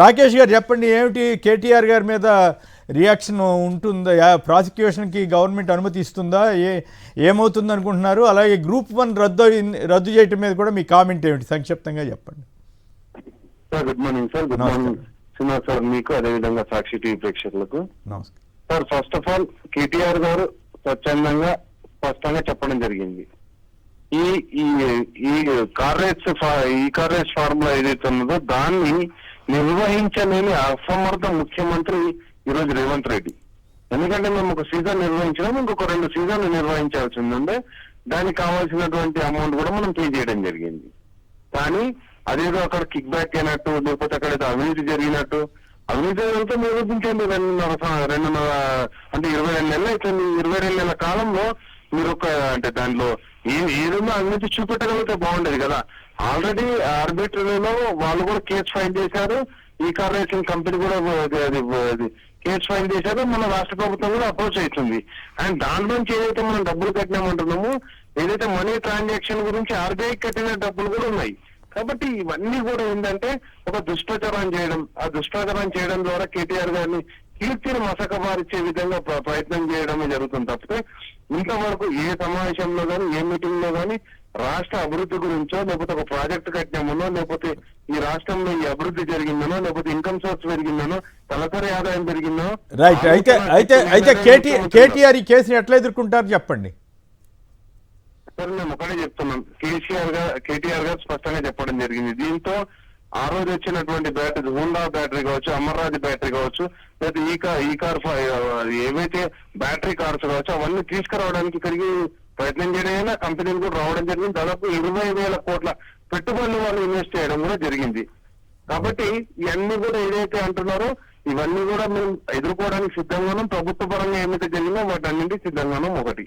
రాకేష్ గారు చెప్పండి, ఏమిటి కేటీఆర్ గారి మీద రియాక్షన్ ఉంటుందా? ప్రాసిక్యూషన్కి గవర్నమెంట్ అనుమతి ఇస్తుందా? ఏమవుతుంది అనుకుంటున్నారు? అలాగే గ్రూప్ 1 రద్దు చేయటం మీద కూడా మీ కామెంట్ ఏమిటి? సంక్షిప్తంగా చెప్పండి sir. Good morning sir. Good morning Srinivas sir మీకు, అదేవిధంగా సాక్షి టీవీ ప్రేక్షకులకు నమస్కారం sir. First of all KTR గారు స్వచ్ఛందంగా స్పష్టంగా చెప్పడం జరిగింది. ఈ ఈ ఈ కార్ రేస్ ఫార్ములా ఏదైతే ఉన్నదో దాన్ని నిర్వహించలేని అసమర్థ ముఖ్యమంత్రి ఈరోజు రేవంత్ రెడ్డి. ఎందుకంటే మేము ఒక సీజన్ నిర్వహించడం, ఇంకొక 2 సీజన్లు నిర్వహించాల్సింది ఉండే. దానికి కావాల్సినటువంటి అమౌంట్ కూడా మనం పే చేయడం జరిగింది. కానీ అదేదో అక్కడ కిక్ బ్యాక్ అయినట్టు, లేకపోతే అక్కడ ఏదో అవినీతి జరిగినట్టు, అవినీతి జరిగితే నిరూపించండి. 2.5 అంటే 22 నెలలు అవుతుంది. 22 నెలల కాలంలో మీరు అంటే దానిలో ఏదైనా అవినీతి చూపెట్టగలిగితే బాగుండేది కదా. ఆల్రెడీ ఆర్బిట్రరీలో వాళ్ళు కూడా కేసు ఫైల్ చేశారు. ఈ కార్ రేసింగ్ కంపెనీ కూడా కేసు ఫైల్ చేశారు. మన రాష్ట్ర ప్రభుత్వం కూడా అప్రోచ్ అవుతుంది. అండ్ దాంట్లోంచి ఏదైతే మనం డబ్బులు కట్టినామంటున్నామో, ఏదైతే మనీ ట్రాన్సాక్షన్ గురించి ఆర్బీఐ కట్టిన డబ్బులు కూడా ఉన్నాయి. కాబట్టి ఇవన్నీ కూడా ఏంటంటే ఒక దుష్ప్రచారం చేయడం, ఆ దుష్ప్రచారం చేయడం ద్వారా కేటీఆర్ గారిని కీర్తిని మసకబారిచ్చే విధంగా ప్రయత్నం చేయడమే జరుగుతుంది తప్పితే ఇంతవరకు ఏ సమావేశంలో కానీ, ఏ మీటింగ్ లో కానీ రాష్ట్ర అభివృద్ధి గురించో, లేకపోతే ఒక ప్రాజెక్టు కట్టినామనో, లేకపోతే ఈ రాష్ట్రంలో ఈ అభివృద్ధి జరిగిందనో, లేకపోతే ఇన్కమ్ సోర్స్ పెరిగిందనో, తలసరి ఆదాయం పెరిగిందో. రైట్. అయితే కేటీఆర్ ఈ కేసుని ఎట్లా ఎదుర్కొంటారు చెప్పండి సార్. మేము ఒకటే చెప్తున్నాం, కేటీఆర్ గారు స్పష్టంగా చెప్పడం జరిగింది. దీంతో ఆ రోజు వచ్చినటువంటి బ్యాటరీ, హోండా బ్యాటరీ కావచ్చు, అమర్రాజ్ బ్యాటరీ కావచ్చు, లేదా ఈ కార్ ఏవైతే బ్యాటరీ కార్స్ కావచ్చు, అవన్నీ తీసుకురావడానికి ఇక్కడికి ప్రయత్నం చేయడం, కంపెనీలు కూడా రావడం జరిగింది. దాదాపు 20,000 కోట్ల పెట్టుబడులు వాళ్ళు ఇన్వెస్ట్ చేయడం కూడా జరిగింది. కాబట్టి ఇవన్నీ కూడా ఏదైతే అంటున్నారో ఇవన్నీ కూడా మేము ఎదుర్కోవడానికి సిద్ధంగాను, ప్రభుత్వ పరంగా ఏమైతే జరిగిందో వాటి అన్నింటికి సిద్ధంగాను. ఒకటి.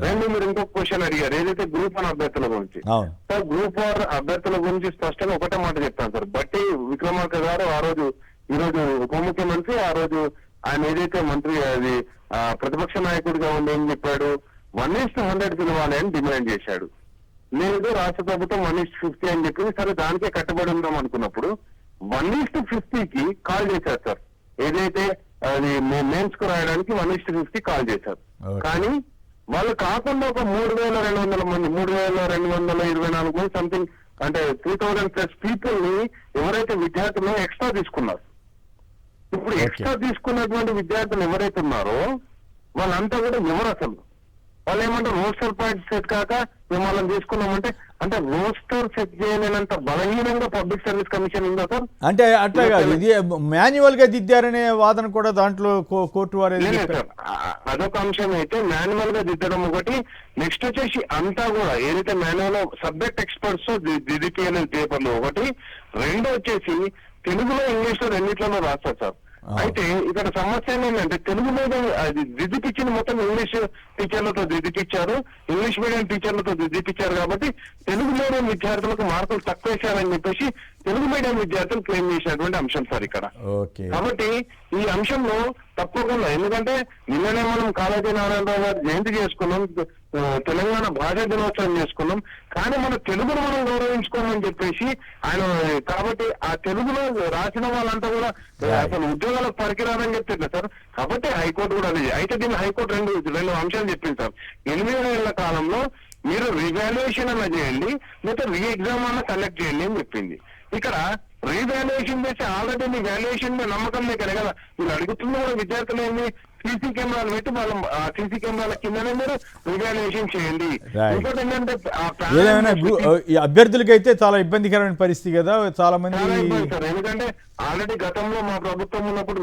2, మీరు ఇంకొక క్వశ్చన్ అడిగారు ఏదైతే గ్రూప్ 1 అభ్యర్థుల గురించి. సార్, గ్రూప్ 1 అభ్యర్థుల గురించి స్పష్టంగా ఒకటే మాట చెప్తాను సార్. బట్టి విక్రమార్క గారు ఈరోజు ఉప ముఖ్యమంత్రి, ఆ రోజు ఆయన ఏదైతే మంత్రి అది ప్రతిపక్ష నాయకుడిగా ఉండి ఏం చెప్పాడు, 1:100 పిలవాలి అని డిమాండ్ చేశాడు. లేదు రాష్ట్ర ప్రభుత్వం 1:50 అని చెప్పింది. సరే, దానికే కట్టుబడి ఉందాం అనుకున్నప్పుడు 1:50కి కాల్ చేశారు సార్. ఏదైతే అది మెయిన్స్ కు రాయడానికి 1:50 కాల్ చేశారు. కానీ వాళ్ళు కాకుండా ఒక 3,200 మంది, 3,224 మంది సంథింగ్, అంటే 3,000+ పీపుల్ ని ఎవరైతే విద్యార్థులు ఎక్స్ట్రా తీసుకున్నారు. ఇప్పుడు ఎక్స్ట్రా తీసుకున్నటువంటి విద్యార్థులు ఎవరైతే ఉన్నారో వాళ్ళంతా కూడా ఎవరు అసలు? వాళ్ళు ఏమంటారు, రోస్టర్ పాయింట్ సెట్ కాక మేము వాళ్ళని తీసుకున్నామంటే, అంటే రోస్టర్ సెట్ చేయలేనంత బలహీనంగా పబ్లిక్ సర్వీస్ కమిషన్ ఉందా సార్? అంటే అట్లా కాదు, ఇది మాన్యువల్ గా దిద్దారనే వాదన కూడా దాంట్లో కోర్టు వారు. అదొక అంశం అయితే మాన్యువల్ గా దిద్దడం ఒకటి. నెక్స్ట్ వచ్చేసి అంతా కూడా ఏదైతే మాన్యువల్ సబ్జెక్ట్ ఎక్స్పర్ట్స్ దిద్దిపోయిన పేపర్లు ఒకటి. 2 వచ్చేసి తెలుగులో, ఇంగ్లీష్ లో రెండిట్లలో రాస్తారు సార్. అయితే ఇక్కడ సమస్య ఏంటంటే తెలుగు మీద దిద్దిపిచ్చింది మొత్తం ఇంగ్లీష్ టీచర్లతో దిద్దిపిచ్చారు, ఇంగ్లీష్ మీడియం టీచర్లతో దిద్దిపిచ్చారు. కాబట్టి తెలుగు మీడియం విద్యార్థులకు మార్కులు తక్కువ వేశారని చెప్పేసి తెలుగు మీడియం విద్యార్థులు క్లెయిమ్ చేసినటువంటి అంశం సార్ ఇక్కడ. కాబట్టి ఈ అంశంలో తప్పకుండా, ఎందుకంటే నిన్ననే మనం కాళోజీ నారాయణరావు గారు జయంతి చేసుకున్నాం, తెలంగాణ భాషా దినోత్సవం చేసుకున్నాం. కానీ మన తెలుగును మనం గౌరవించుకోమని చెప్పేసి ఆయన, కాబట్టి ఆ తెలుగులో రాసిన వాళ్ళంతా కూడా అసలు ఉద్యోగాలకు పనికిరాదని చెప్తారు సార్. కాబట్టి హైకోర్టు కూడా అది. అయితే దీన్ని హైకోర్టు రెండు అంశాలు చెప్పింది సార్. 8 ఏళ్ల కాలంలో మీరు రివాల్యుయేషన్ అన్న చేయండి, లేకపోతే రీ ఎగ్జామ్ అన్న కండక్ట్ చేయండి అని చెప్పింది. ఇక్కడ రీవాల్యుయేషన్ చేసి ఆల్రెడీ మీ వాల్యుయేషన్ మీద నమ్మకం లేక కదా మీరు అడుగుతున్న కూడా విద్యార్థులు ఏంటి, సీసీ కెమెరాలు పెట్టి వాళ్ళ సీసీ కెమెరాల కిందనే మీరు రివాల్యుయేషన్ చేయండి. ఇంకోటి ఏంటంటే అభ్యర్థులకి అయితే చాలా ఇబ్బందికరమైన పరిస్థితి కదా, చాలా మంది సార్. ఎందుకంటే ఆల్రెడీ గతంలో మా ప్రభుత్వం ఉన్నప్పుడు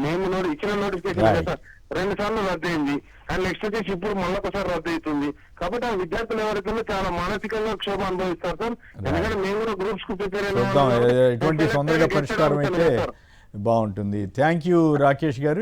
మేము ఇచ్చిన నోటిఫికేషన్ సార్ 2 సార్లు రద్దు అయింది. అండ్ నెక్స్ట్ వచ్చేసి ఇప్పుడు మళ్ళొకసారి రద్దు అవుతుంది. కాబట్టి ఆ విద్యార్థులు ఎవరైతే చాలా మానసికంగా క్షోభ అనుభవిస్తారు సార్. ఎందుకంటే మేము కూడా గ్రూప్స్ కు ప్రిపేర్ ఎటువంటి తొందరగా పరిష్కారం అయితే బాగుంటుంది. థ్యాంక్ యూ రాకేష్ గారు.